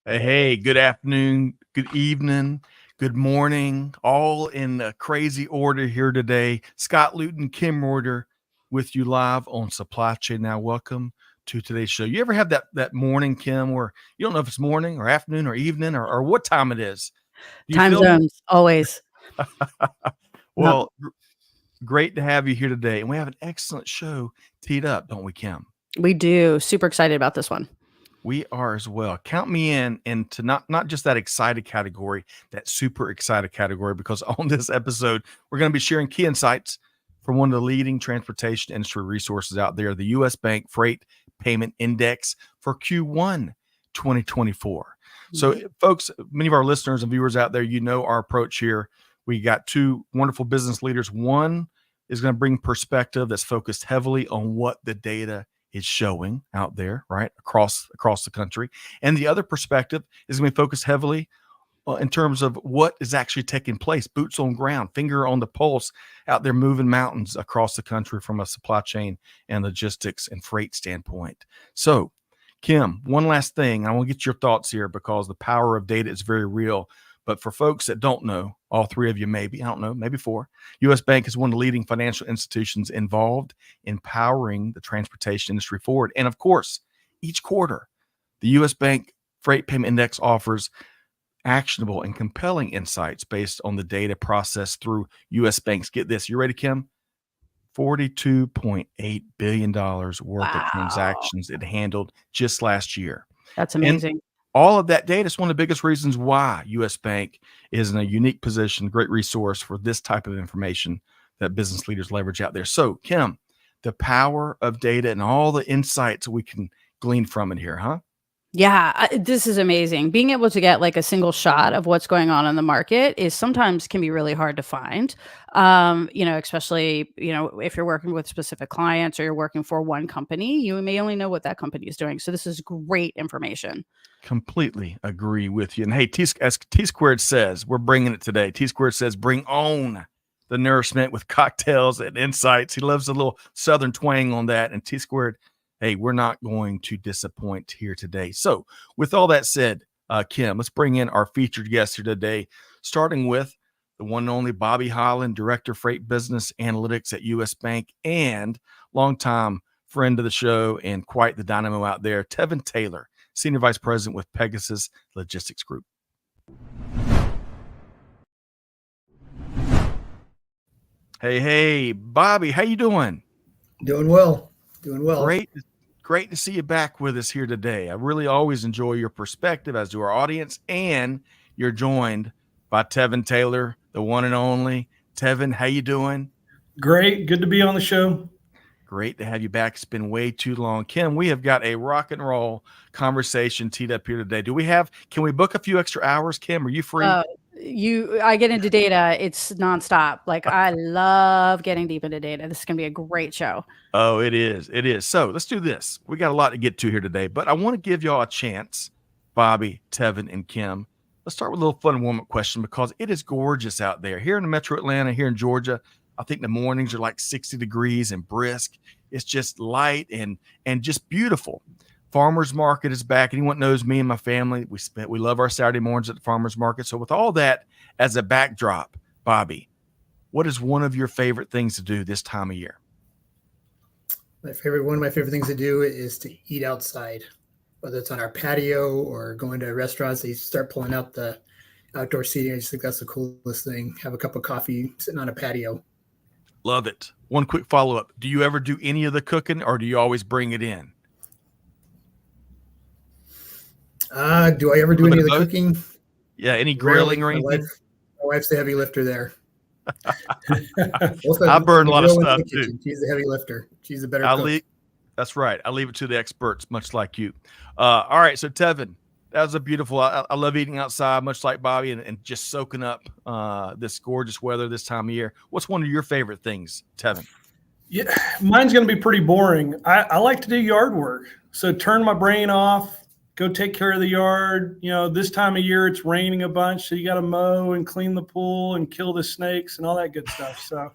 Hey, good afternoon, good evening, good morning, all in a crazy order here today. Scott Luton, Kim Rueter with you live on Supply Chain Now. Welcome to today's show. You ever have that morning, Kim, where you don't know if it's morning or afternoon or evening or what time it is? Do you Time feel me? zones, always. No, Well, great to have you here today. And we have an excellent show teed up, don't we, Kim? we do. Super excited about this one. We are as well. Count me in into not just that excited category, that super excited category, because on this episode, we're going to be sharing key insights from one of the leading transportation industry resources out there, the U.S. Bank Freight Payment Index for Q1 2024. So, folks, many of our listeners and viewers out there, you know our approach here. We got two wonderful business leaders. One is going to bring perspective that's focused heavily on what the data is showing out there, right, across the country. And the other perspective is going to be focused heavily in terms of what is actually taking place, boots on ground, finger on the pulse out there moving mountains across the country from a supply chain and logistics and freight standpoint. So, Kim, one last thing. I want to get your thoughts here because the power of data is very real. But for folks that don't know, all three of you maybe, I don't know, maybe four, U.S. Bank is one of the leading financial institutions involved in powering the transportation industry forward. And of course, each quarter, the U.S. Bank Freight Payment Index offers actionable and compelling insights based on the data processed through U.S. Banks. Get this, you ready, Kim? $42.8 billion worth of transactions it handled just last year. That's And amazing. all of that data is one of the biggest reasons why U.S. Bank is in a unique position, great resource for this type of information that business leaders leverage out there. So, Kim, the power of data and all the insights we can glean from it here, huh? Yeah, this is amazing. Being able to get like a single shot of what's going on in the market is sometimes can be really hard to find. Especially, if you're working with specific clients or you're working for one company, you may only know what that company is doing. So this is great information. Completely agree with you. And hey, as T Squared says, we're bringing it today. T Squared says, bring on the nourishment with cocktails and insights. He loves a little Southern twang on that. And T Squared, hey, we're not going to disappoint here today. So with all that said, Kim, let's bring in our featured guest here today, starting with the one and only Bobby Holland, Director of Freight Business Analytics at U.S. Bank and longtime friend of the show and quite the dynamo out there, Tevon Taylor, Senior Vice President with Pegasus Logistics Group. Hey, Bobby, how you doing? Doing well. Great to see you back with us here today. I really always enjoy your perspective, as do our audience, and you're joined by Tevon Taylor, the one and only. Tevon, how you doing? Great. Good to be on the show. Great to have you back. It's been way too long. Kim, we have got a rock and roll conversation teed up here today. Can we book a few extra hours, Kim? Are you free? I get into data. It's nonstop. Like I love getting deep into data. This is going to be a great show. Oh, it is. It is. So let's do this. We got a lot to get to here today, but I want to give y'all a chance, Bobby, Tevon, and Kim. Let's start with a little fun warm-up question because it is gorgeous out there. Here in the metro Atlanta, here in Georgia, I think the mornings are like 60 degrees and brisk. It's just light and just beautiful. Farmers market is back. Anyone knows me and my family, we love our Saturday mornings at the farmers market. So with all that as a backdrop, Bobby, what is one of your favorite things to do this time of year? One of my favorite things to do is to eat outside, whether it's on our patio or going to restaurants. They start pulling out the outdoor seating. I just think that's the coolest thing. Have a cup of coffee sitting on a patio. Love it. One quick follow-up. Do you ever do any of the cooking or do you always bring it in? Do I ever do any of the cooking? Yeah, any grilling or anything? My wife's the heavy lifter there. I burn a lot of stuff too. She's the heavy lifter. She's the better cook. That's right. I leave it to the experts, much like you. All right, so Tevon, that was a beautiful. I love eating outside, much like Bobby, and just soaking up this gorgeous weather this time of year. What's one of your favorite things, Tevon? Yeah, mine's going to be pretty boring. I like to do yard work. So turn my brain off, go take care of the yard. This time of year it's raining a bunch, so you got to mow and clean the pool and kill the snakes and all that good stuff. So,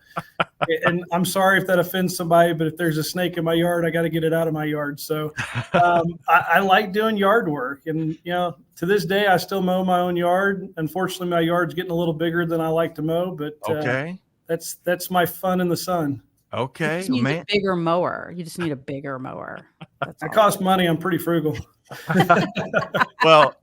and I'm sorry if that offends somebody, but if there's a snake in my yard, I got to get it out of my yard. So I like doing yard work, and to this day I still mow my own yard. Unfortunately, my yard's getting a little bigger than I like to mow, but okay, that's my fun in the sun. Okay, you just need a bigger mower. You just need a bigger mower. It costs money. I'm pretty frugal. Well,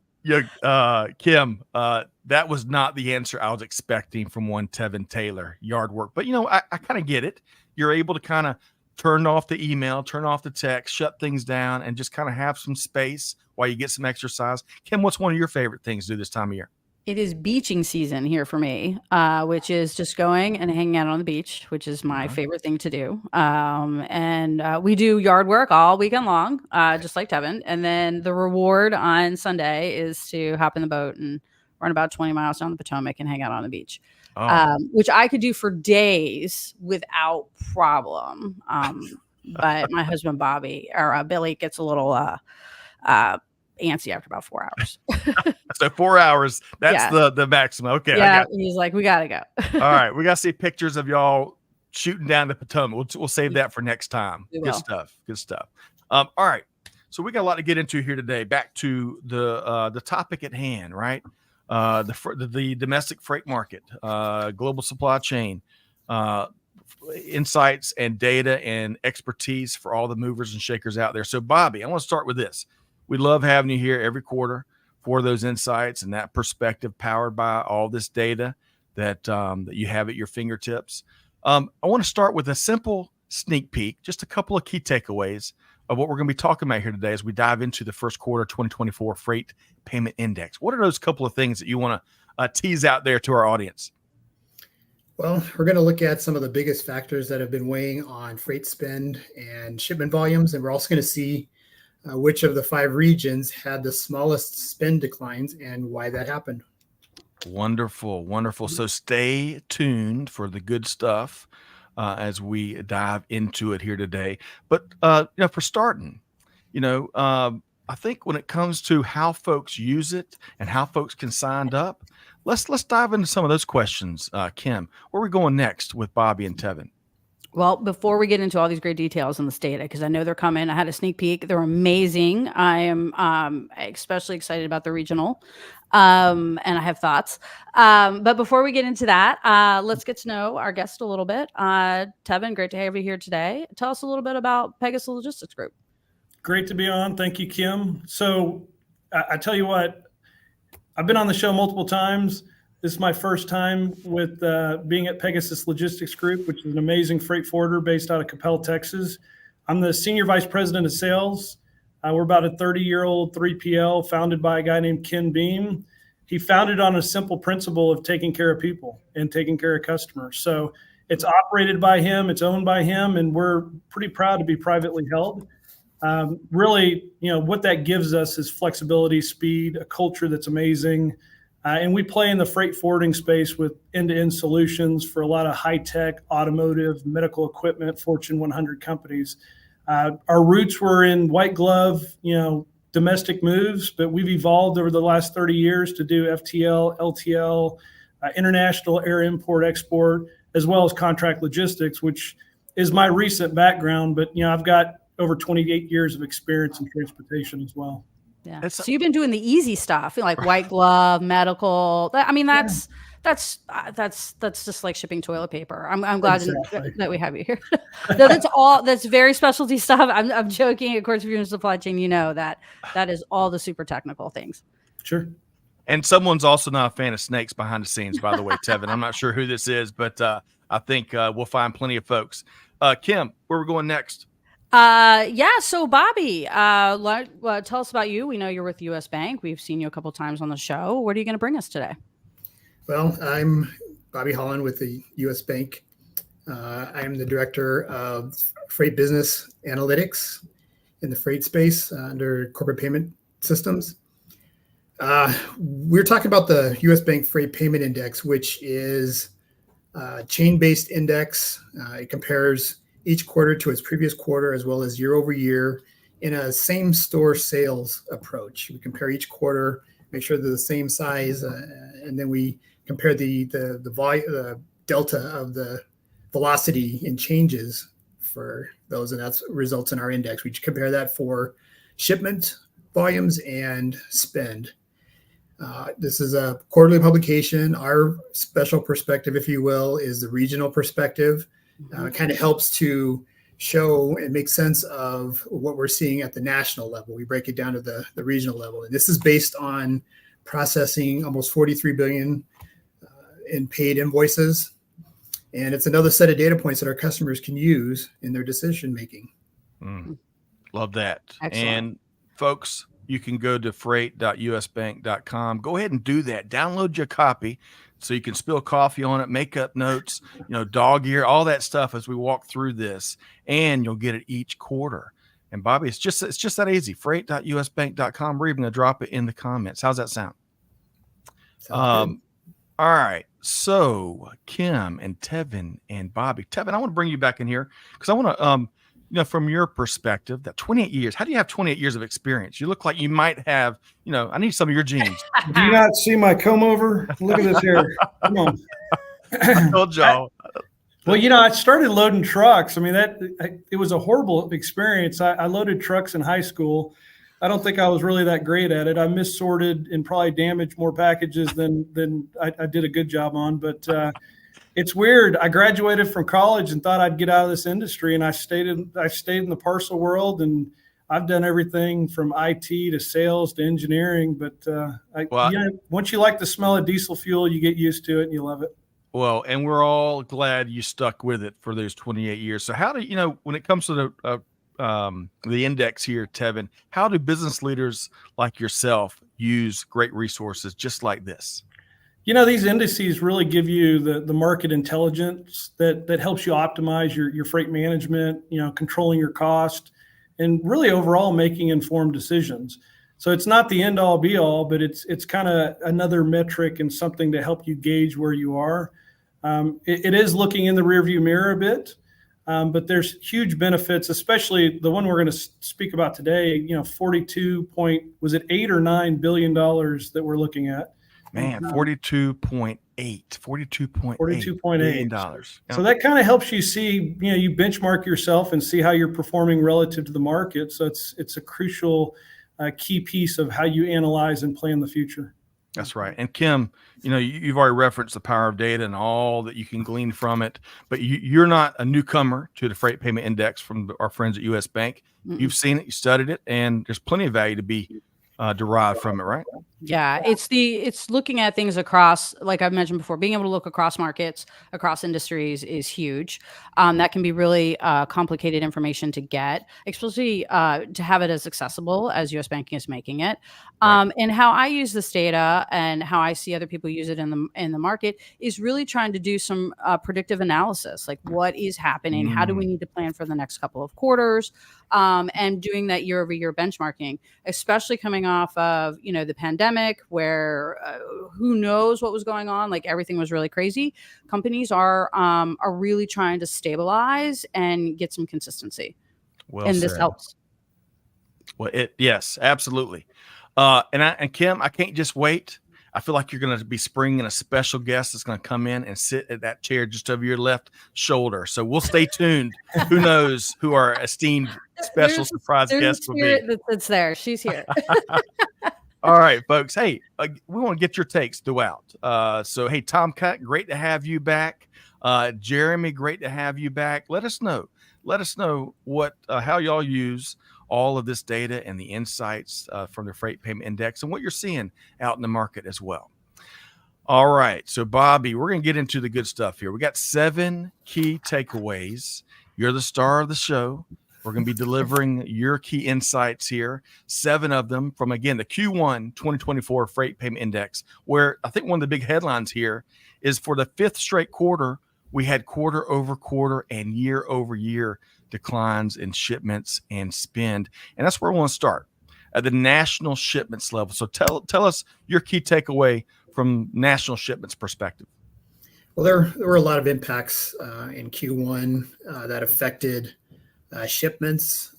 Kim, that was not the answer I was expecting from one Tevon Taylor, yard work. But I kind of get it. You're able to kind of turn off the email, turn off the text, shut things down, and just kind of have some space while you get some exercise. Kim, what's one of your favorite things to do this time of year? It is beaching season here for me, which is just going and hanging out on the beach, which is my favorite thing to do. And we do yard work all weekend long, just like Tevon. And then the reward on Sunday is to hop in the boat and run about 20 miles down the Potomac and hang out on the beach, which I could do for days without problem. But my husband, Billy, gets a little antsy after about 4 hours. So 4 hours, that's the maximum. Okay. Yeah, he's like, we gotta go. All right, we gotta see pictures of y'all shooting down the Potomac. We'll save that for next time. Good stuff. All right, so we got a lot to get into here today. Back to the topic at hand, right? The domestic freight market, global supply chain, insights and data and expertise for all the movers and shakers out there. So Bobby, I want to start with this. We love having you here every quarter for those insights and that perspective powered by all this data that you have at your fingertips. I want to start with a simple sneak peek, just a couple of key takeaways of what we're going to be talking about here today as we dive into the first quarter 2024 Freight Payment Index. What are those couple of things that you want to tease out there to our audience? Well, we're going to look at some of the biggest factors that have been weighing on freight spend and shipment volumes, and we're also going to see which of the 5 regions had the smallest spend declines and why that happened. Wonderful. So stay tuned for the good stuff as we dive into it here today. But for starting, I think when it comes to how folks use it and how folks can sign up, let's dive into some of those questions. Kim, where are we going next with Bobby and Tevon? Well, before we get into all these great details on this data, because I know they're coming, I had a sneak peek. They're amazing. I am especially excited about the regional, and I have thoughts. But before we get into that, let's get to know our guest a little bit. Tevon, great to have you here today. Tell us a little bit about Pegasus Logistics Group. Great to be on. Thank you, Kim. So I tell you what, I've been on the show multiple times. This is my first time with being at Pegasus Logistics Group, which is an amazing freight forwarder based out of Capel, Texas. I'm the Senior Vice President of Sales. We're about a 30-year-old 3PL founded by a guy named Ken Beam. He founded on a simple principle of taking care of people and taking care of customers. So it's operated by him, it's owned by him, and we're pretty proud to be privately held. Really, what that gives us is flexibility, speed, a culture that's amazing. And we play in the freight forwarding space with end-to-end solutions for a lot of high-tech, automotive, medical equipment, Fortune 100 companies. Our roots were in white glove, domestic moves, but we've evolved over the last 30 years to do FTL, LTL, international air import, export, as well as contract logistics, which is my recent background. But, I've got over 28 years of experience in transportation as well. Yeah. So you've been doing the easy stuff, like white glove, medical. I mean, that's just like shipping toilet paper. I'm glad that we have you here. No, that's very specialty stuff. I'm joking. Of course, if you're in supply chain, that is all the super technical things. Sure. And someone's also not a fan of snakes behind the scenes, by the way, Tevon. I'm not sure who this is, but I think we'll find plenty of folks. Kim, where are we going next? So Bobby, tell us about you. We know you're with US Bank. We've seen you a couple times on the show. What are you going to bring us today? Well, I'm Bobby Holland with the US Bank. I am the director of freight business analytics in the freight space under corporate payment systems. We're talking about the US Bank Freight Payment Index, which is a chain-based index. It compares each quarter to its previous quarter, as well as year over year in a same store sales approach. We compare each quarter, make sure they're the same size, and then we compare the delta of the velocity in changes for those, and that's results in our index. We compare that for shipment volumes and spend. This is a quarterly publication. Our special perspective, if you will, is the regional perspective. It kind of helps to show and make sense of what we're seeing at the national level. We break it down to the regional level. And this is based on processing almost 43 billion in paid invoices. And it's another set of data points that our customers can use in their decision making. Love that. Excellent. And folks, you can go to freight.usbank.com. Go ahead and do that. Download your copy so you can spill coffee on it, make up notes, dog ear, all that stuff as we walk through this, and you'll get it each quarter. And Bobby, it's just that easy. Freight.usbank.com. We're even going to drop it in the comments. How's that sound? Sounds good. All right. So Kim and Tevon and Bobby. Tevon, I want to bring you back in here because I want to, from your perspective, that 28 years, how do you have 28 years of experience? You look like you might have, I need some of your genes. Do you not see my comb over? Look at this hair. Come on. I told y'all. Well, I started loading trucks. I mean, it was a horrible experience. I loaded trucks in high school. I don't think I was really that great at it. I missorted and probably damaged more packages than I did a good job on. But it's weird. I graduated from college and thought I'd get out of this industry, and I stayed in the parcel world, and I've done everything from IT to sales to engineering. But once you like the smell of diesel fuel, you get used to it and you love it. Well, and we're all glad you stuck with it for those 28 years. So how do when it comes to the index here, Tevon, how do business leaders like yourself use great resources just like this? These indices really give you the market intelligence that helps you optimize your freight management, controlling your cost, and really overall making informed decisions. So it's not the end all be all, but it's kind of another metric and something to help you gauge where you are. It is looking in the rearview mirror a bit. But there's huge benefits, especially the one we're going to speak about today. 8 or 9 billion dollars that we're looking at. Man, 42.8 billion dollars. So that kind of helps you see, you benchmark yourself and see how you're performing relative to the market. So it's a crucial key piece of how you analyze and plan the future. That's right. And Kim, you've already referenced the power of data and all that you can glean from it, but you're not a newcomer to the Freight Payment Index from our friends at US Bank. You've seen it, you studied it, and there's plenty of value to be derived from it, right? Yeah, it's looking at things across, like I've mentioned before, being able to look across markets, across industries is huge. That can be really complicated information to get, especially to have it as accessible as US Banking is making it. And how I use this data and how I see other people use it in the market is really trying to do some predictive analysis, like what is happening, how do we need to plan for the next couple of quarters, and doing that year-over-year benchmarking, especially coming off of the pandemic, where who knows what was going on, like everything was really crazy. Companies are really trying to stabilize and get some consistency. And this helps. Well, yes, absolutely. And Kim, I can't just wait. I feel like you're going to be bringing a special guest that's going to come in and sit at that chair just over your left shoulder. So we'll stay tuned. Who knows who our esteemed special surprise guest will be? That sits there. She's here. All right, folks. Hey, we want to get your takes throughout. So, hey, Tomcat, great to have you back. Jeremy, great to have you back. Let us know. What how y'all use all of this data and the insights from the Freight Payment Index and what you're seeing out in the market as well. All right. So, Bobby, we're going to get into the good stuff here. We got 7 key takeaways. You're the star of the show. We're going to be delivering your key insights here, 7 of them from, again, the Q1 2024 Freight Payment Index, where I think one of the big headlines here is for the 5th straight quarter, we had quarter-over-quarter and year-over-year declines in shipments and spend. And that's where I want to start, at the national shipments level. So tell us your key takeaway from national shipments perspective. Well, there were a lot of impacts in Q1 that affected shipments.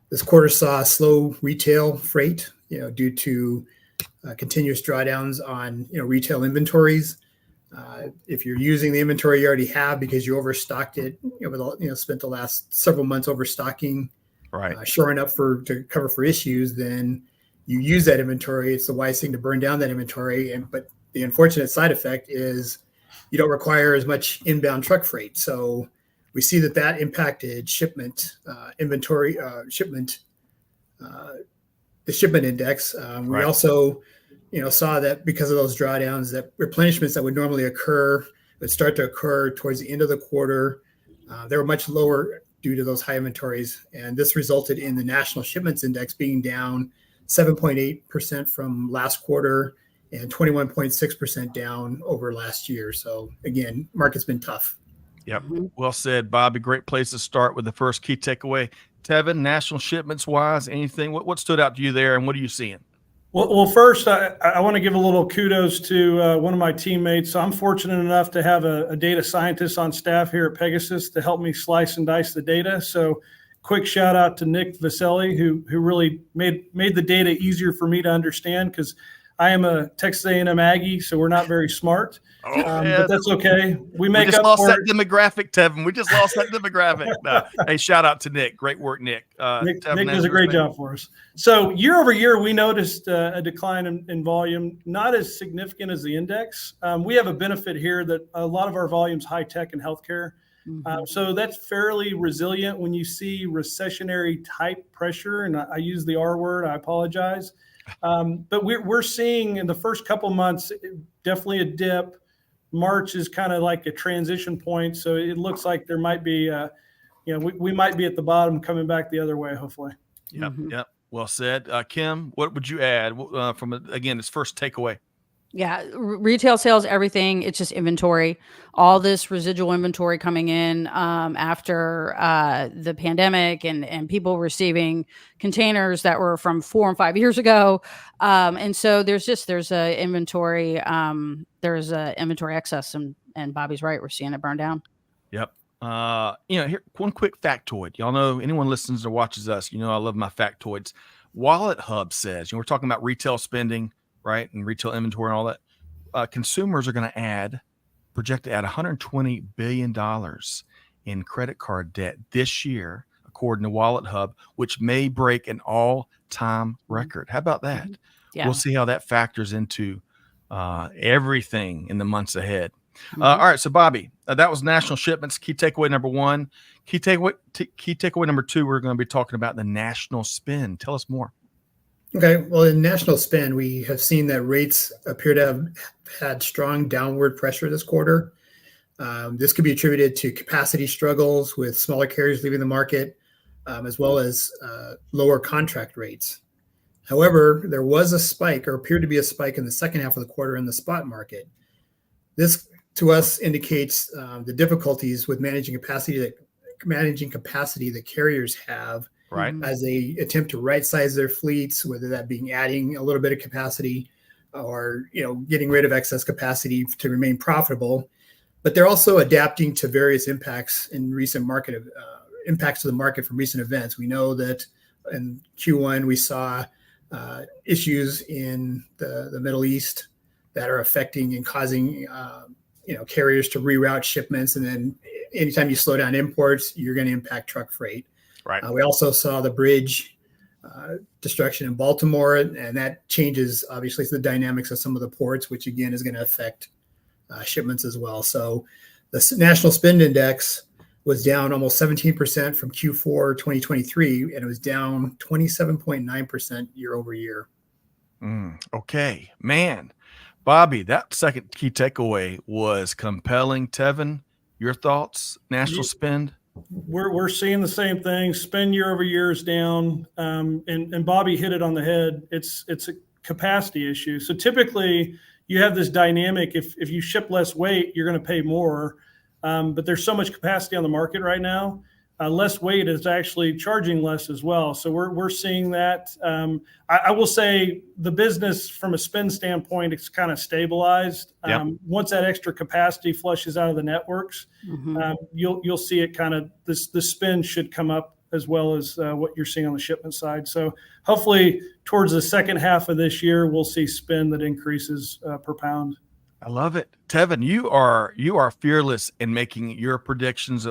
This quarter saw slow retail freight, due to continuous drawdowns on retail inventories. If you're using the inventory you already have because you overstocked it, spent the last several months overstocking, Right. shoring up to cover for issues, then you use that inventory. It's the wise thing to burn down that inventory. But the unfortunate side effect is you don't require as much inbound truck freight. So we see that impacted shipment inventory, the shipment index. We Right. also, saw that because of those drawdowns, that replenishments that would normally occur would start to occur towards the end of the quarter. They were much lower due to those high inventories. And this resulted in the national shipments index being down 7.8% from last quarter and 21.6% down over last year. So again, market's been tough. Yep. Well said, Bobby. Great place to start with the first key takeaway. Tevon, national shipments wise, anything, what stood out to you there and what are you seeing? Well, first, I want to give a little kudos to one of my teammates. So I'm fortunate enough to have a data scientist on staff here at Pegasus to help me slice and dice the data. So quick shout out to Nick Vaselli, who really made the data easier for me to understand, because I am a Texas A&M Aggie, so we're not very smart. But that's okay. We just lost that demographic, Tevon. We just lost that demographic. No. Hey, shout out to Nick. Great work, Nick. Nick does a great job for us. So year over year, we noticed a decline in volume, not as significant as the index. We have a benefit here that a lot of our volume's high tech and healthcare. So that's fairly resilient when you see recessionary type pressure. And I use the R word, I apologize. But we're seeing in the first couple months, definitely a dip. March is kind of like a transition point. So it looks like there might be, we might be at the bottom coming back the other way, hopefully. Yep. Well said. Kim, what would you add from, again, this first takeaway? Yeah, retail sales, everything. It's just inventory. All this residual inventory coming in after the pandemic and people receiving containers that were from 4 and 5 years ago. And so there's a inventory. There's a inventory excess, and Bobby's right. We're seeing it burn down. Yep. Here, one quick factoid. Y'all know, anyone listens or watches us, I love my factoids. Wallet Hub says, we're talking about retail spending, right, and retail inventory and all that. Consumers are going to project to add $120 billion in credit card debt this year, according to Wallet Hub, which may break an all-time record. How about that? Yeah. We'll see how that factors into everything in the months ahead. All right, so Bobby, that was national shipments. Key takeaway number one. Key takeaway number two, we're going to be talking about the national spend. Tell us more. Okay, well, in national spend, we have seen that rates appear to have had strong downward pressure this quarter. This could be attributed to capacity struggles with smaller carriers leaving the market, as well as lower contract rates. However, there was a spike, or appeared to be a spike, in the second half of the quarter in the spot market. This, to us, indicates the difficulties with managing capacity that carriers have, right, as they attempt to right size their fleets, whether that being adding a little bit of capacity or getting rid of excess capacity to remain profitable. But they're also adapting to various impacts in recent market impacts to the market from recent events. We know that in Q1 we saw issues in the Middle East that are affecting and causing carriers to reroute shipments, and then anytime you slow down imports, you're going to impact truck freight. Right. We also saw the bridge destruction in Baltimore, and that changes obviously the dynamics of some of the ports, which again is going to affect shipments as well. So the national spend index was down almost 17% from Q4 2023, and it was down 27.9% year over year. Okay, man. Bobby, that second key takeaway was compelling. Tevon, your thoughts? National spend? We're seeing the same thing. Spend year over year is down, and Bobby hit it on the head. It's a capacity issue. So typically you have this dynamic. If you ship less weight, you're going to pay more, but there's so much capacity on the market right now. Less weight is actually charging less as well. So we're seeing that. I will say the business from a spend standpoint, it's kind of stabilized. Yep. Once that extra capacity flushes out of the networks, you'll see it kind of the spend should come up as well as what you're seeing on the shipment side. So hopefully towards the second half of this year, we'll see spend that increases per pound. I love it. Tevon, you are fearless in making your predictions.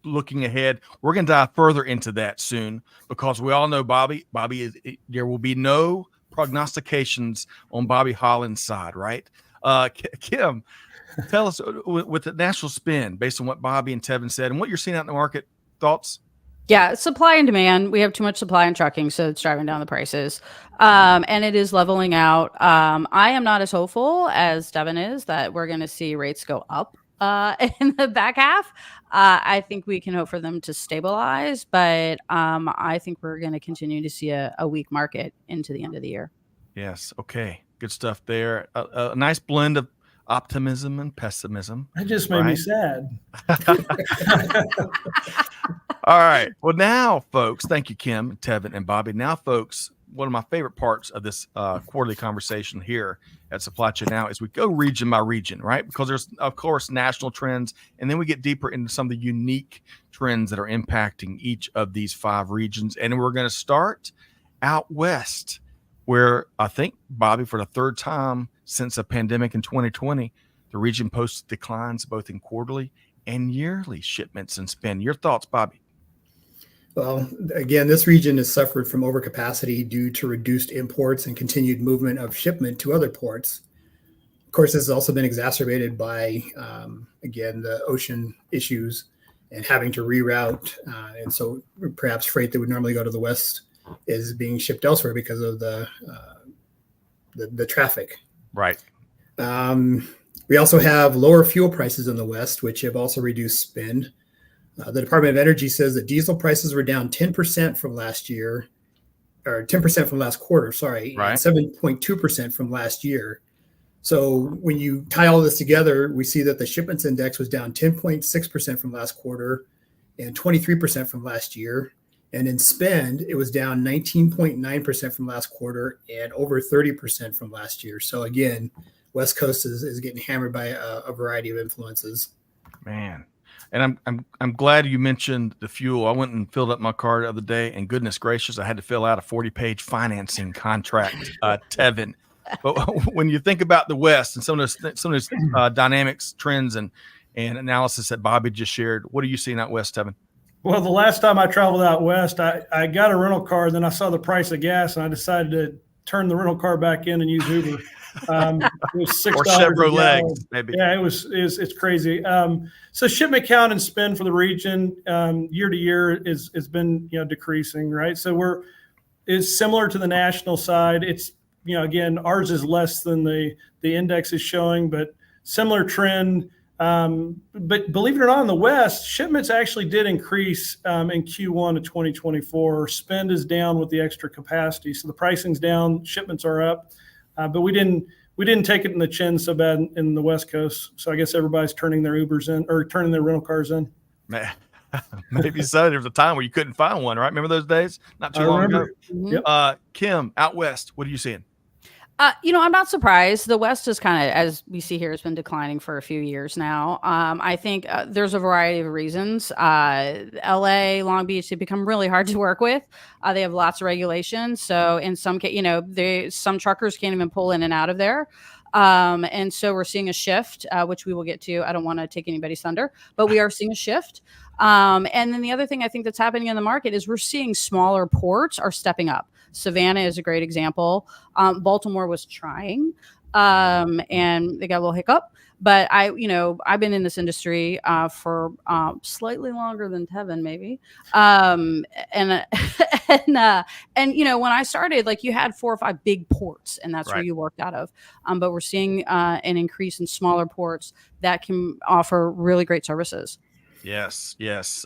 Looking ahead, we're going to dive further into that soon because we all know Bobby there will be no prognostications on Bobby Holland's side, right? Kim, tell us with the national spend based on what Bobby and Tevon said and what you're seeing out in the market, thoughts? Yeah, supply and demand. We have too much supply in trucking, so it's driving down the prices. And it is leveling out. I am not as hopeful as Devin is that we're going to see rates go up in the back half. I think we can hope for them to stabilize, but I think we're going to continue to see a weak market into the end of the year. Yes. Okay. Good stuff there. A nice blend of optimism and pessimism. That just made me sad. All right. Well, now, folks, thank you, Kim, Tevon, and Bobby. Now, folks, one of my favorite parts of this quarterly conversation here at Supply Chain Now is we go region by region, right? Because there's, of course, national trends, and then we get deeper into some of the unique trends that are impacting each of these 5 regions. And we're going to start out west, where I think, Bobby, for the 3rd time since a pandemic in 2020, the region posted declines both in quarterly and yearly shipments and spend. Your thoughts, Bobby? Well, again, this region has suffered from overcapacity due to reduced imports and continued movement of shipment to other ports. Of course, this has also been exacerbated by, again, the ocean issues and having to reroute. And so perhaps freight that would normally go to the west is being shipped elsewhere because of the traffic. Right. We also have lower fuel prices in the west, which have also reduced spend. The Department of Energy says that diesel prices were down 10% from last year, or 10% from last quarter, sorry, right. And 7.2% from last year. So when you tie all this together, we see that the shipments index was down 10.6% from last quarter and 23% from last year. And in spend, it was down 19.9% from last quarter and over 30% from last year. So again, West Coast is getting hammered by a variety of influences. Man. And I'm glad you mentioned the fuel. I went and filled up my car the other day, and goodness gracious, I had to fill out a 40-page financing contract, Tevon. But when you think about the West and some of those dynamics, trends, and analysis that Bobby just shared, what are you seeing out West, Tevon? Well, the last time I traveled out West, I got a rental car, and then I saw the price of gas, and I decided to turn the rental car back in and use Uber. It was $6 or Chevrolet, maybe. Yeah, it's crazy. So shipment count and spend for the region year to year is been decreasing, right? So it's similar to the national side. It's again, ours is less than the index is showing, but similar trend. But believe it or not, in the West, shipments actually did increase in Q1 of 2024. Spend is down with the extra capacity, so the pricing's down, shipments are up. But we didn't take it in the chin so bad in the West Coast. So I guess everybody's turning their Ubers in or turning their rental cars in. Maybe so. There was a time where you couldn't find one, right? Remember those days? Not too long ago. Yep. Kim, out West, what are you seeing? I'm not surprised. The West is kind of, as we see here, has been declining for a few years now. I think there's a variety of reasons. LA, Long Beach, they become really hard to work with. They have lots of regulations. So in some case, some truckers can't even pull in and out of there. And so we're seeing a shift, which we will get to. I don't want to take anybody's thunder, but we are seeing a shift. And then the other thing I think that's happening in the market is we're seeing smaller ports are stepping up. Savannah is a great example. Baltimore was trying, and they got a little hiccup. But I've been in this industry for slightly longer than Tevon, maybe. And when I started, you had 4 or 5 big ports, and that's right. where you worked out of. But we're seeing an increase in smaller ports that can offer really great services. Yes.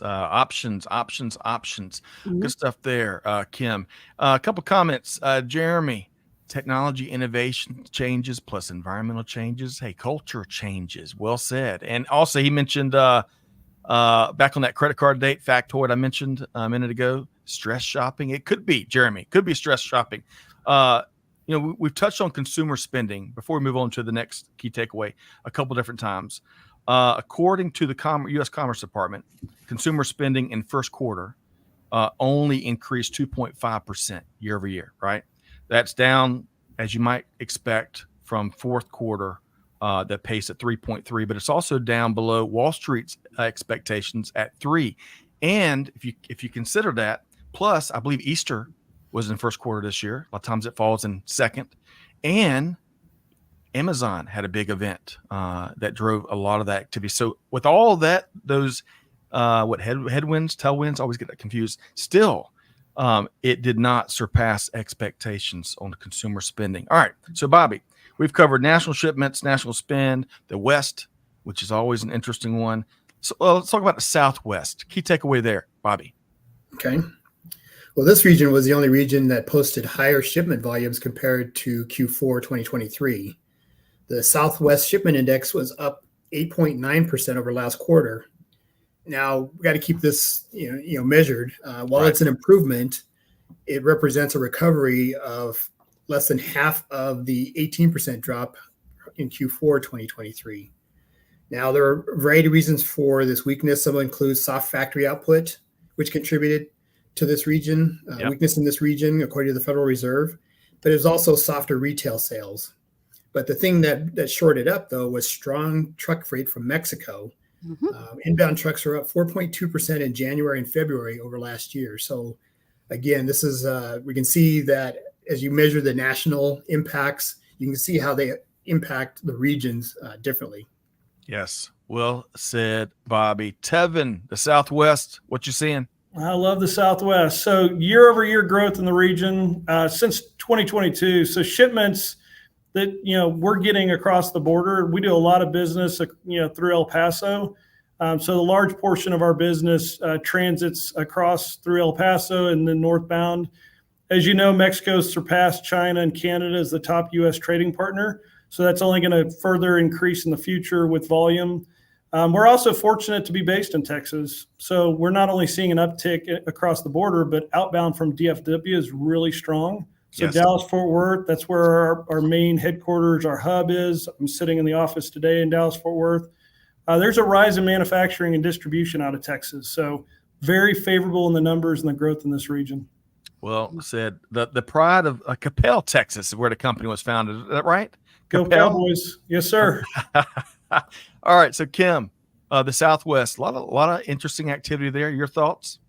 Options. Mm-hmm. Good stuff there, Kim. A couple comments. Jeremy, technology innovation changes plus environmental changes. Hey, culture changes. Well said. And also he mentioned back on that credit card date factoid I mentioned a minute ago, stress shopping. It could be, Jeremy, stress shopping. We've touched on consumer spending before we move on to the next key takeaway a couple different times. According to the U.S. Commerce Department, consumer spending in first quarter only increased 2.5% year over year, right? That's down, as you might expect, from fourth quarter, that pace at 3.3, but it's also down below Wall Street's expectations at 3. And if you consider that, plus I believe Easter was in first quarter this year. A lot of times it falls in second. And Amazon had a big event that drove a lot of that activity. So with all of that, those headwinds, tailwinds, always get that confused. Still, it did not surpass expectations on the consumer spending. All right, so Bobby, we've covered national shipments, national spend, the West, which is always an interesting one. So let's talk about the Southwest. Key takeaway there, Bobby. Okay. Well, this region was the only region that posted higher shipment volumes compared to Q4 2023. The Southwest Shipment Index was up 8.9% over last quarter. Now, we got to keep this measured. While it's an improvement, it represents a recovery of less than half of the 18% drop in Q4 2023. Now, there are a variety of reasons for this weakness. Some include soft factory output, which contributed to this region, weakness in this region, according to the Federal Reserve. But it was also softer retail sales. But the thing that shorted up, though, was strong truck freight from Mexico. Inbound trucks are up 4.2% in January and February over last year. So, again, this is we can see that as you measure the national impacts, you can see how they impact the regions differently. Yes, well said, Bobby. Tevon, the Southwest, what you seeing? I love the Southwest. So year-over-year growth in the region since 2022. So shipments that we're getting across the border. We do a lot of business through El Paso. So the large portion of our business transits across through El Paso and then northbound. As you know, Mexico surpassed China and Canada as the top U.S. trading partner. So that's only going to further increase in the future with volume. We're also fortunate to be based in Texas. So we're not only seeing an uptick across the border, but outbound from DFW is really strong. So yes. Dallas, Fort Worth, that's where our main headquarters, our hub is. I'm sitting in the office today in Dallas, Fort Worth. There's a rise in manufacturing and distribution out of Texas. So very favorable in the numbers and the growth in this region. Well said. The pride of Capel, Texas is where the company was founded. Is that right? Go Cowboys. Yes, sir. All right. So Kim, the Southwest, a lot of interesting activity there. Your thoughts?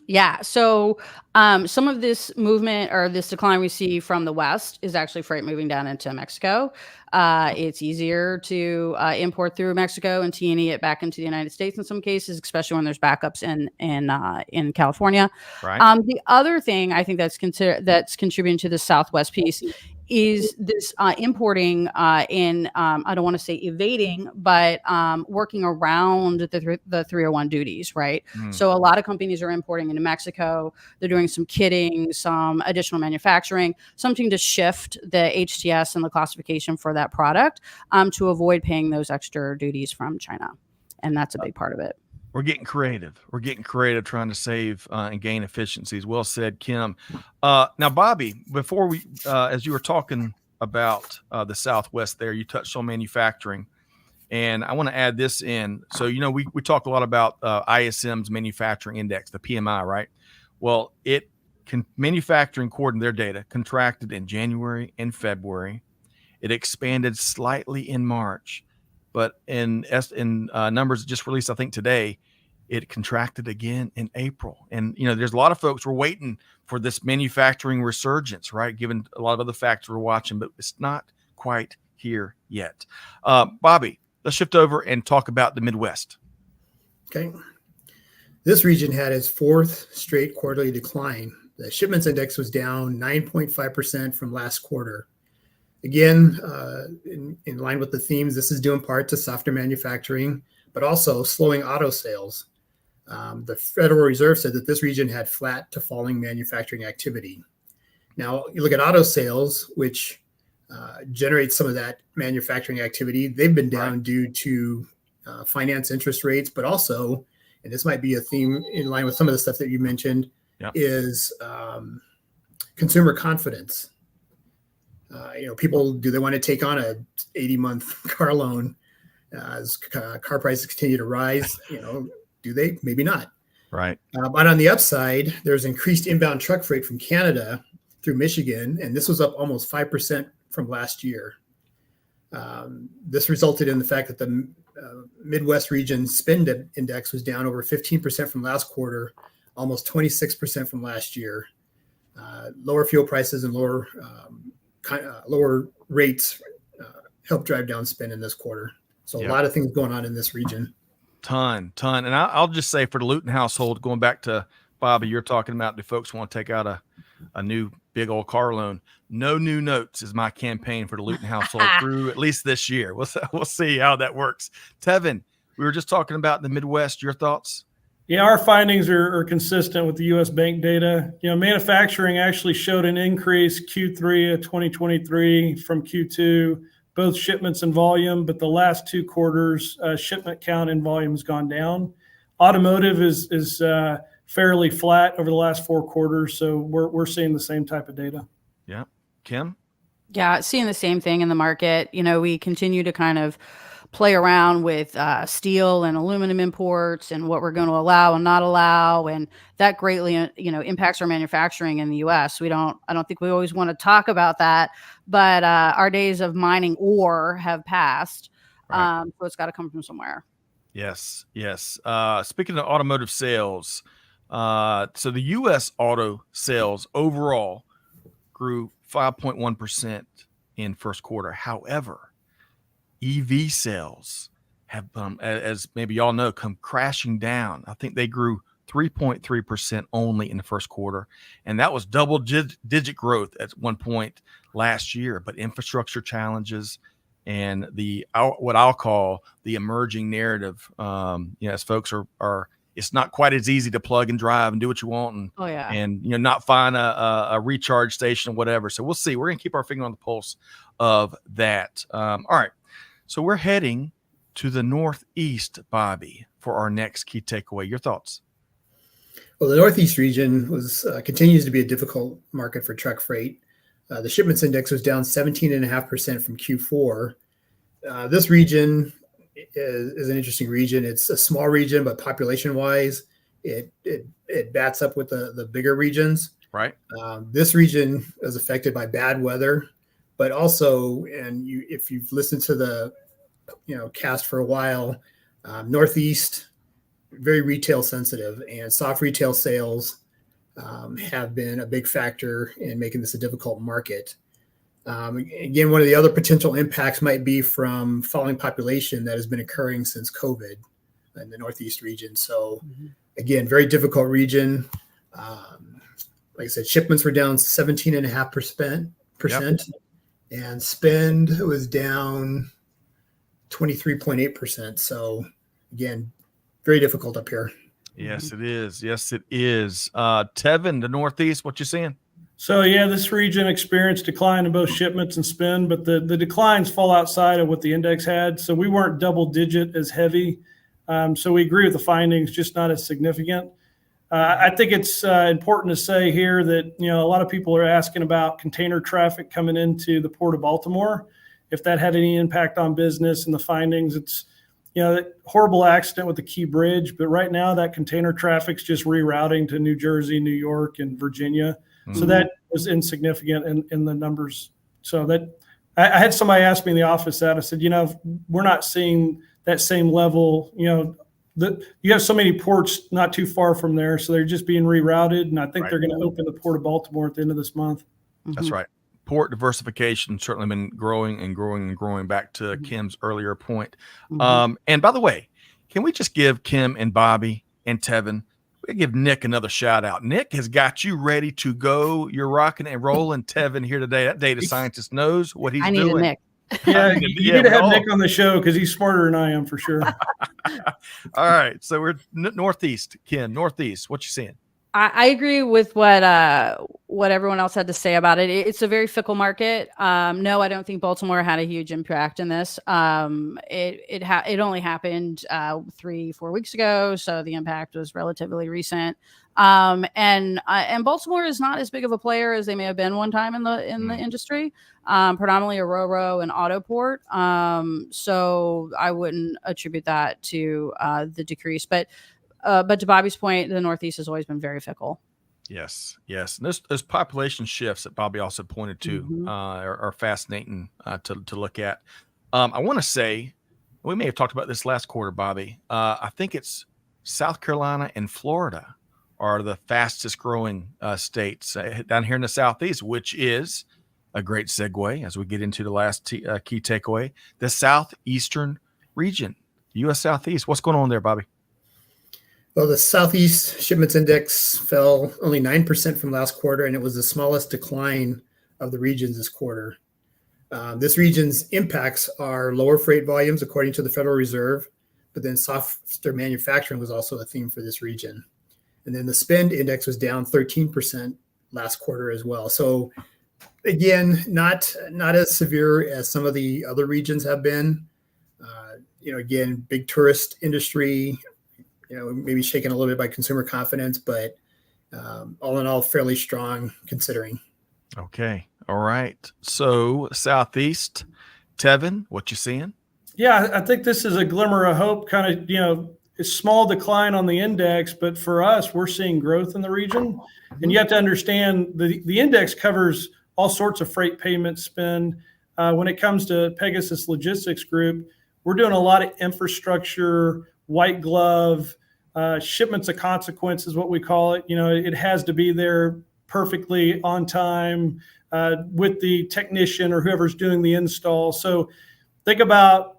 Yeah. So some of this movement or this decline we see from the West is actually freight moving down into Mexico. It's easier to import through Mexico and T&E it back into the United States in some cases, especially when there's backups in California. Right. The other thing I think that's contributing to the Southwest piece is this importing in I don't want to say evading, but working around the 301 duties, right? So a lot of companies are importing into Mexico. They're doing some kitting, some additional manufacturing, something to shift the HTS and the classification for that product to avoid paying those extra duties from China. And that's a big part of it. We're getting creative. We're getting creative trying to save and gain efficiencies. Well said, Kim. Now, Bobby, before we, as you were talking about the Southwest there, you touched on manufacturing. And I want to add this in. So, we talk a lot about ISM's manufacturing index, the PMI, right? Well, manufacturing, according to their data, contracted in January and February. It expanded slightly in March. But in numbers just released, I think today, it contracted again in April. And, there's a lot of folks who are waiting for this manufacturing resurgence, right? Given a lot of other factors we're watching, but it's not quite here yet. Bobby, let's shift over and talk about the Midwest. Okay. This region had its fourth straight quarterly decline. The shipments index was down 9.5% from last quarter. Again, in line with the themes, this is due in part to softer manufacturing, but also slowing auto sales. The Federal Reserve said that this region had flat to falling manufacturing activity. Now, you look at auto sales, which generates some of that manufacturing activity. They've been down due to finance interest rates, but also, and this might be a theme in line with some of the stuff that you mentioned, is consumer confidence. People, do they want to take on a 80-month car loan as car prices continue to rise? Do they? Maybe not. Right. But on the upside, there's increased inbound truck freight from Canada through Michigan, and this was up almost 5% from last year. This resulted in the fact that the Midwest region spend index was down over 15% from last quarter, almost 26% from last year. Lower fuel prices and lower rates helped drive down spend in this quarter. So a lot of things going on in this region. Ton. And I'll just say for the Luton household, going back to Bobby, you're talking about, do folks want to take out a new big old car loan? No new notes is my campaign for the Luton household through at least this year. We'll see how that works. Tevon, we were just talking about the Midwest. Your thoughts? Yeah, our findings are consistent with the U.S. bank data. Manufacturing actually showed an increase Q3 of 2023 from Q2, both shipments and volume, but the last 2 quarters, shipment count and volume has gone down. Automotive is fairly flat over the last 4 quarters, so we're seeing the same type of data. Yeah. Kim? Yeah, seeing the same thing in the market. We continue to kind of play around with steel and aluminum imports and what we're going to allow and not allow, and that greatly impacts our manufacturing in the U.S. I don't think we always want to talk about that, but our days of mining ore have passed. Right. So it's got to come from somewhere. Yes. Speaking of automotive sales, so the U.S. auto sales overall grew 5.1% in first quarter. However, EV sales have, as maybe y'all know, come crashing down. I think they grew 3.3% only in the first quarter, and that was double-digit growth at one point last year. But infrastructure challenges and what I'll call the emerging narrative, as folks are, it's not quite as easy to plug and drive and do what you want, and not find a recharge station or whatever. So we'll see. We're gonna keep our finger on the pulse of that. All right. So we're heading to the Northeast, Bobby, for our next key takeaway. Your thoughts? Well, the Northeast region continues to be a difficult market for truck freight. The shipments index was down 17.5% from Q4. This region is an interesting region. It's a small region, but population-wise, it bats up with the bigger regions. Right. This region is affected by bad weather, but also, if you've listened to the cast for a while, Northeast, very retail sensitive, and soft retail sales have been a big factor in making this a difficult market. Again, one of the other potential impacts might be from falling population that has been occurring since COVID in the Northeast region. So again, very difficult region. Like I said, shipments were down 17.5%, and spend was down 23.8%. So again, very difficult up here. Yes, it is. Tevon, the Northeast, what you seeing? So yeah, this region experienced decline in both shipments and spend, but the declines fall outside of what the index had. So we weren't double digit as heavy. So we agree with the findings, just not as significant. I think it's important to say here that, a lot of people are asking about container traffic coming into the Port of Baltimore, if that had any impact on business. And the findings, it's, that horrible accident with the Key Bridge, but right now that container traffic's just rerouting to New Jersey, New York, and Virginia. Mm-hmm. So that was insignificant in the numbers. So that I had somebody ask me in the office that I said, we're not seeing that same level. You have so many ports not too far from there, so they're just being rerouted. And I think they're going to open the Port of Baltimore at the end of this month. That's right. Port diversification certainly been growing and growing and growing, back to Kim's earlier point. And by the way, can we just give Kim and Bobby and Tevon, we give Nick another shout out. Nick has got you ready to go. You're rocking and rolling. Tevon here today. That data scientist knows what he's doing. Nick. Yeah, you need to have Nick on the show because he's smarter than I am for sure. All right. So we're Northeast. Kim, Northeast, what you seeing? I agree with what everyone else had to say about it. It's a very fickle market. No, I don't think Baltimore had a huge impact in this. It only happened 3-4 weeks ago, so the impact was relatively recent. And Baltimore is not as big of a player as they may have been one time in the industry. Predominantly a ro-ro and auto port. So I wouldn't attribute that to the decrease, but but to Bobby's point, the Northeast has always been very fickle. Yes, yes. And those population shifts that Bobby also pointed to are fascinating to look at. I want to say, we may have talked about this last quarter, Bobby. I think it's South Carolina and Florida are the fastest growing states down here in the Southeast, which is a great segue as we get into the last key takeaway, the Southeastern region, U.S. Southeast. What's going on there, Bobby? Well, the Southeast Shipments Index fell only 9% from last quarter, and it was the smallest decline of the regions this quarter. This region's impacts are lower freight volumes, according to the Federal Reserve, but then softer manufacturing was also a theme for this region. And then the Spend Index was down 13% last quarter as well. So again, not as severe as some of the other regions have been. Again, big tourist industry, maybe shaken a little bit by consumer confidence, but all in all, fairly strong considering. Okay. All right. So Southeast, Tevon, what you seeing? Yeah, I think this is a glimmer of hope, kind of, a small decline on the index, but for us, we're seeing growth in the region. And you have to understand the index covers all sorts of freight payment spend. When it comes to Pegasus Logistics Group, we're doing a lot of infrastructure, white glove, shipments of consequence is what we call it. It has to be there perfectly on time with the technician or whoever's doing the install. So think about,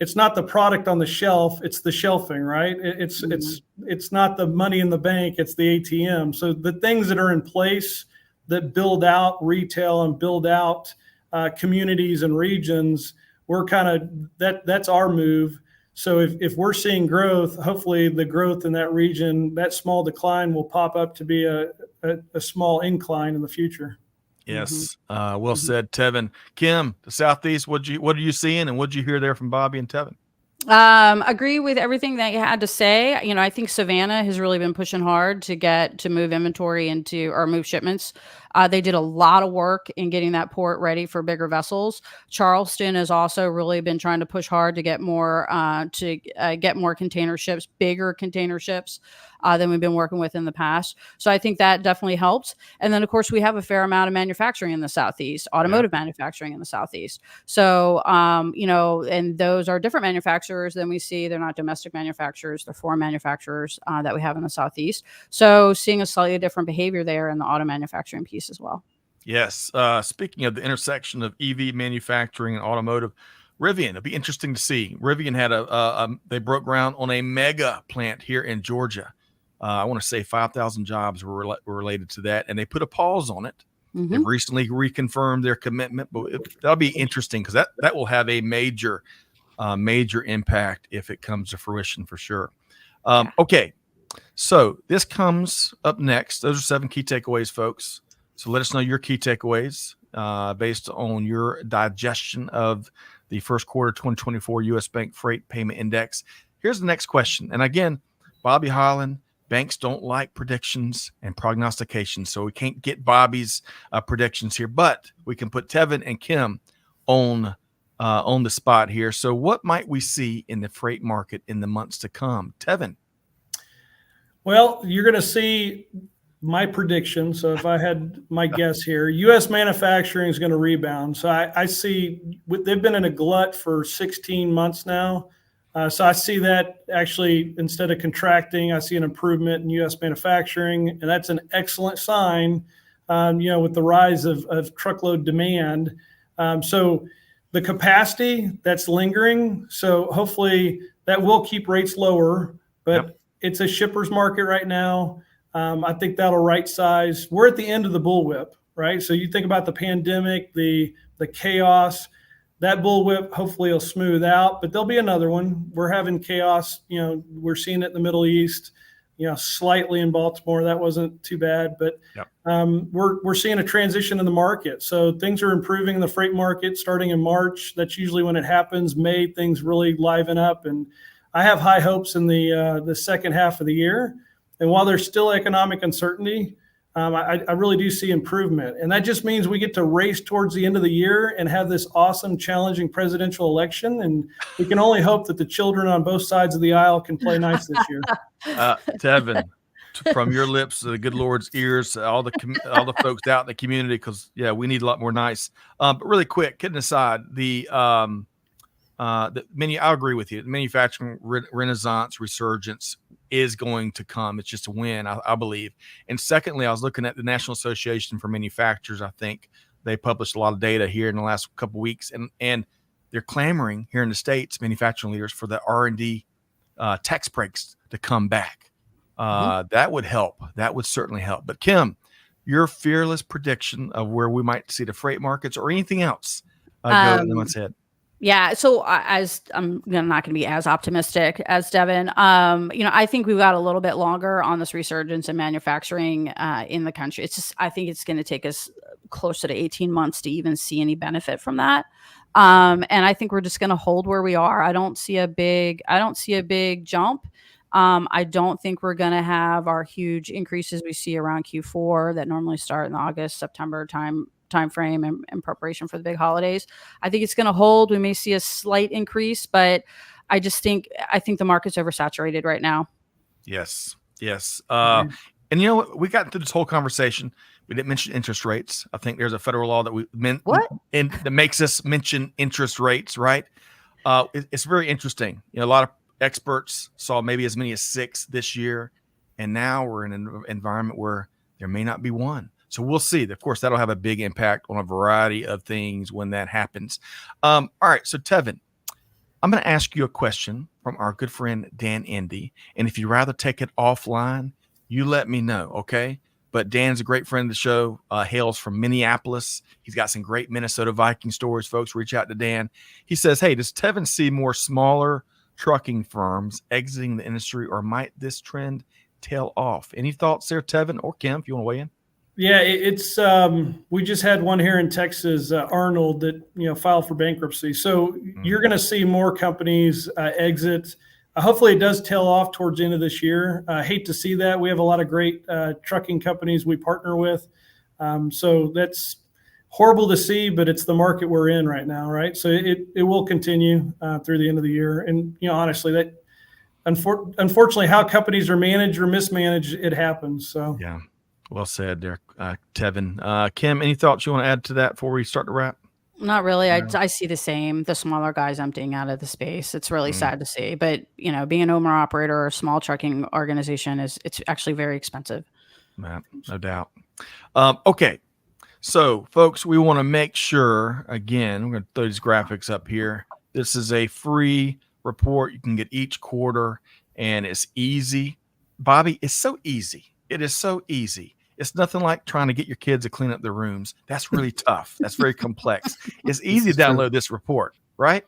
it's not the product on the shelf, it's the shelving, right? It's not the money in the bank, it's the ATM. So the things that are in place that build out retail and build out communities and regions, we're kind of, that's our move. So if we're seeing growth, hopefully the growth in that region, that small decline will pop up to be a small incline in the future. Yes. Well said, Tevon. Kim, the Southeast, what are you seeing and what did you hear there from Bobby and Tevon? Agree with everything that you had to say. I think Savannah has really been pushing hard to move inventory or move shipments. They did a lot of work in getting that port ready for bigger vessels. Charleston has also really been trying to push hard to get more container ships, bigger container ships than we've been working with in the past. So I think that definitely helps. And then, of course, we have a fair amount of manufacturing in the Southeast, automotive manufacturing in the Southeast. So, and those are different manufacturers than we see. They're not domestic manufacturers. They're foreign manufacturers that we have in the Southeast. So seeing a slightly different behavior there in the auto manufacturing piece as well. Yes. Speaking of the intersection of EV manufacturing and automotive, Rivian, it'll be interesting to see. Rivian had they broke ground on a mega plant here in Georgia. I want to say 5,000 jobs were related to that, and they put a pause on it. They've recently reconfirmed their commitment, but that'll be interesting because that will have a major impact if it comes to fruition for sure. Okay, so this comes up next. Those are 7 key takeaways, folks. So let us know your key takeaways based on your digestion of the first quarter 2024 U.S. Bank Freight Payment Index. Here's the next question. And again, Bobby Holland, banks don't like predictions and prognostications, so we can't get Bobby's predictions here, but we can put Tevon and Kim on the spot here. So what might we see in the freight market in the months to come? Tevon? Well, you're going to see my prediction. So if I had my guess here, U.S. manufacturing is going to rebound. So I see they've been in a glut for 16 months now. So I see that actually, instead of contracting, I see an improvement in U.S. manufacturing, and that's an excellent sign, with the rise of truckload demand. So the capacity that's lingering, so hopefully that will keep rates lower, but it's a shipper's market right now. I think that'll right size. We're at the end of the bullwhip, right? So you think about the pandemic, the chaos. That bullwhip hopefully will smooth out, but there'll be another one. We're having chaos. We're seeing it in the Middle East, slightly in Baltimore. That wasn't too bad, but we're seeing a transition in the market. So things are improving in the freight market starting in March. That's usually when it happens. May, things really liven up, and I have high hopes in the second half of the year. And while there's still economic uncertainty, I really do see improvement. And that just means we get to race towards the end of the year and have this awesome, challenging presidential election. And we can only hope that the children on both sides of the aisle can play nice this year. Tevin, from your lips to the good Lord's ears, all the folks out in the community, because we need a lot more nice. But really quick, kidding aside, the menu, I agree with you. The manufacturing renaissance resurgence is going to come. It's just a win, I believe. And secondly, I was looking at the National Association for Manufacturers. I think they published a lot of data here in the last couple of weeks, and they're clamoring here in the States, manufacturing leaders, for the R&D tax breaks to come back. That would help. That would certainly help. But Kim, your fearless prediction of where we might see the freight markets or anything else go in the months ahead. Yeah. So as I'm not going to be as optimistic as Devin, I think we've got a little bit longer on this resurgence in manufacturing in the country. It's just, I think it's going to take us closer to 18 months to even see any benefit from that. And I think we're just going to hold where we are. I don't see a big jump. I don't think we're going to have our huge increases we see around Q4 that normally start in the August, September time frame in preparation for the big holidays. I think it's going to hold. We may see a slight increase, but I think the market's oversaturated right now. Yes. And you know what? We got through this whole conversation. We didn't mention interest rates. I think there's a federal law that we meant that makes us mention interest rates, right? It's very interesting. A lot of experts saw maybe as many as 6 this year, and now we're in an environment where there may not be one. So we'll see. Of course, that'll have a big impact on a variety of things when that happens. All right. So Tevin, I'm going to ask you a question from our good friend, Dan Indy. And if you'd rather take it offline, you let me know. Okay. But Dan's a great friend of the show, hails from Minneapolis. He's got some great Minnesota Viking stories. Folks, reach out to Dan. He says, hey, does Tevin see more smaller trucking firms exiting the industry, or might this trend tail off? Any thoughts there, Tevin or Kim, if you want to weigh in? Yeah, it's we just had one here in Texas, Arnold, that filed for bankruptcy. So you're going to see more companies exit. Hopefully, it does tail off towards the end of this year. I hate to see that. We have a lot of great trucking companies we partner with, so that's horrible to see. But it's the market we're in right now, right? So it will continue through the end of the year. And honestly, that unfortunately, how companies are managed or mismanaged, it happens. So yeah. Well said there, Tevin. Kim, any thoughts you want to add to that before we start to wrap? Not really. I see the same. The smaller guys emptying out of the space. It's really sad to see. But, being an owner operator or a small trucking organization it's actually very expensive. No doubt. Okay. So, folks, we want to make sure, again, we're going to throw these graphics up here. This is a free report you can get each quarter, and it's easy. Bobby, it's so easy. It is so easy. It's nothing like trying to get your kids to clean up their rooms. That's really tough. That's very complex. It's easy to download this report, right?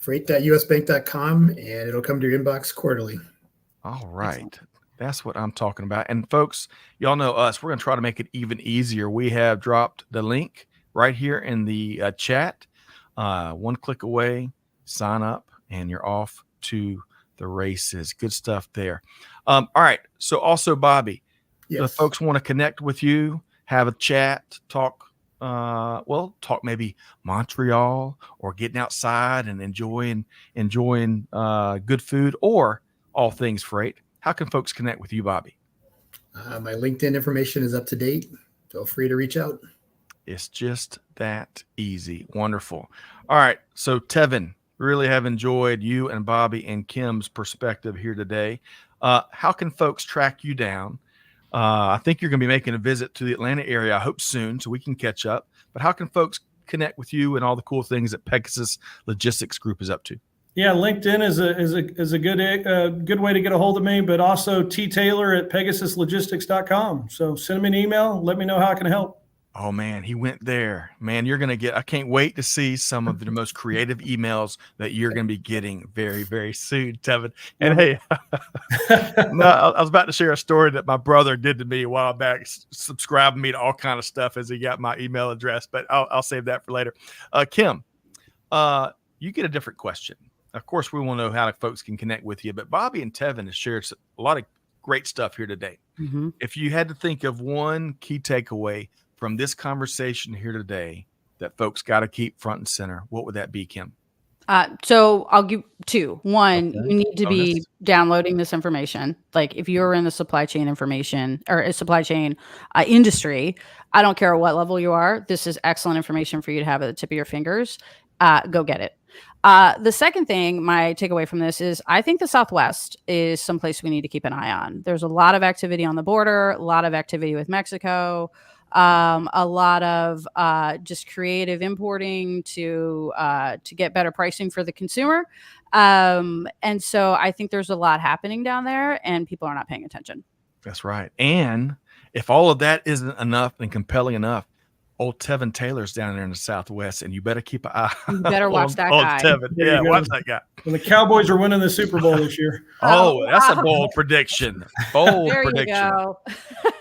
Freight.usbank.com, and it'll come to your inbox quarterly. All right. That's what I'm talking about. And folks, y'all know us. We're going to try to make it even easier. We have dropped the link right here in the chat. One click away, sign up, and you're off to the races. Good stuff there. All right. So also, Bobby, the folks want to connect with you, have a chat, talk maybe Montreal or getting outside and enjoying good food or all things freight. How can folks connect with you, Bobby? My LinkedIn information is up to date. Feel free to reach out. It's just that easy. Wonderful. All right. So Tevin, really have enjoyed you and Bobby and Kim's perspective here today. How can folks track you down? I think you're going to be making a visit to the Atlanta area, I hope soon, so we can catch up. But how can folks connect with you and all the cool things that Pegasus Logistics Group is up to? Yeah, LinkedIn is a good way to get a hold of me, but also ttaylor@pegasuslogistics.com. So send me an email, let me know how I can help. Oh man, he went there. Man, you're going to I can't wait to see some of the most creative emails that you're going to be getting very, very soon, Tevin. And hey, I was about to share a story that my brother did to me a while back, subscribing me to all kind of stuff as he got my email address, but I'll save that for later. Kim, you get a different question. Of course, we want to know how folks can connect with you, but Bobby and Tevin have shared a lot of great stuff here today. Mhm. If you had to think of one key takeaway from this conversation here today that folks got to keep front and center, what would that be, Kim? So I'll give two. One, Okay. you need to be Bonus. downloading this information. Like if you're in the supply chain information or a supply chain industry, I don't care what level you are. This is excellent information for you to have at the tip of your fingers. Go get it. The second thing, my takeaway from this is I think the Southwest is someplace we need to keep an eye on. There's a lot of activity on the border, a lot of activity with Mexico, a lot of just creative importing to get better pricing for the consumer. And so I think there's a lot happening down there and people are not paying attention. That's right. And if all of that isn't enough and compelling enough, old Tevon Taylor's down there in the Southwest, and you better keep an eye. You better watch on that old guy. Tevon. There you Yeah, go. watch that guy. And the Cowboys are winning the Super Bowl this year. Oh, Oh, that's a wow. bold prediction. Bold There you prediction.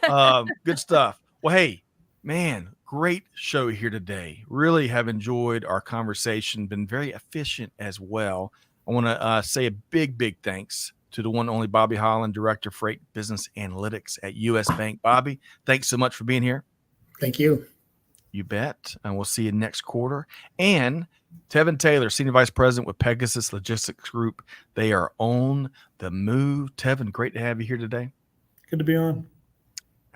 go. Good stuff. Well, hey, man, great show here today. Really have enjoyed our conversation. Been very efficient as well. I want to say a big thanks to the one and only Bobby Holland, Director of Freight Business Analytics at U.S. Bank. Bobby, thanks so much for being here. Thank you. You bet. And we'll see you next quarter. And Tevon Taylor, Senior Vice President with Pegasus Logistics Group. They are on the move. Tevon, great to have you here today. Good to be on.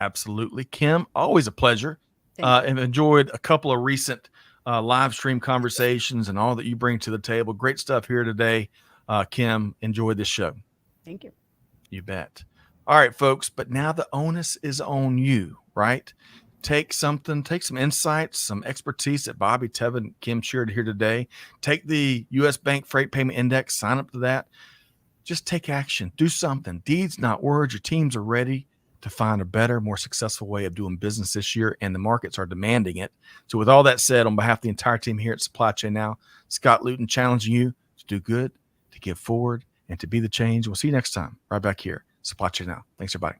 Absolutely. Kim, always a pleasure. And enjoyed a couple of recent live stream conversations and all that you bring to the table. Great stuff here today. Kim, enjoy this show. Thank you. You bet. All right, folks. But now the onus is on you, right? Take some insights, some expertise that Bobby, Tevon, Kim shared here today. Take the U.S. Bank Freight Payment Index, sign up to that. Just take action. Do something. Deeds, not words. Your teams are ready to find a better, more successful way of doing business this year, and the markets are demanding it. So with all that said, on behalf of the entire team here at Supply Chain Now, Scott Luton challenging you to do good, to give forward, and to be the change. We'll see you next time right back here, Supply Chain Now. Thanks, everybody.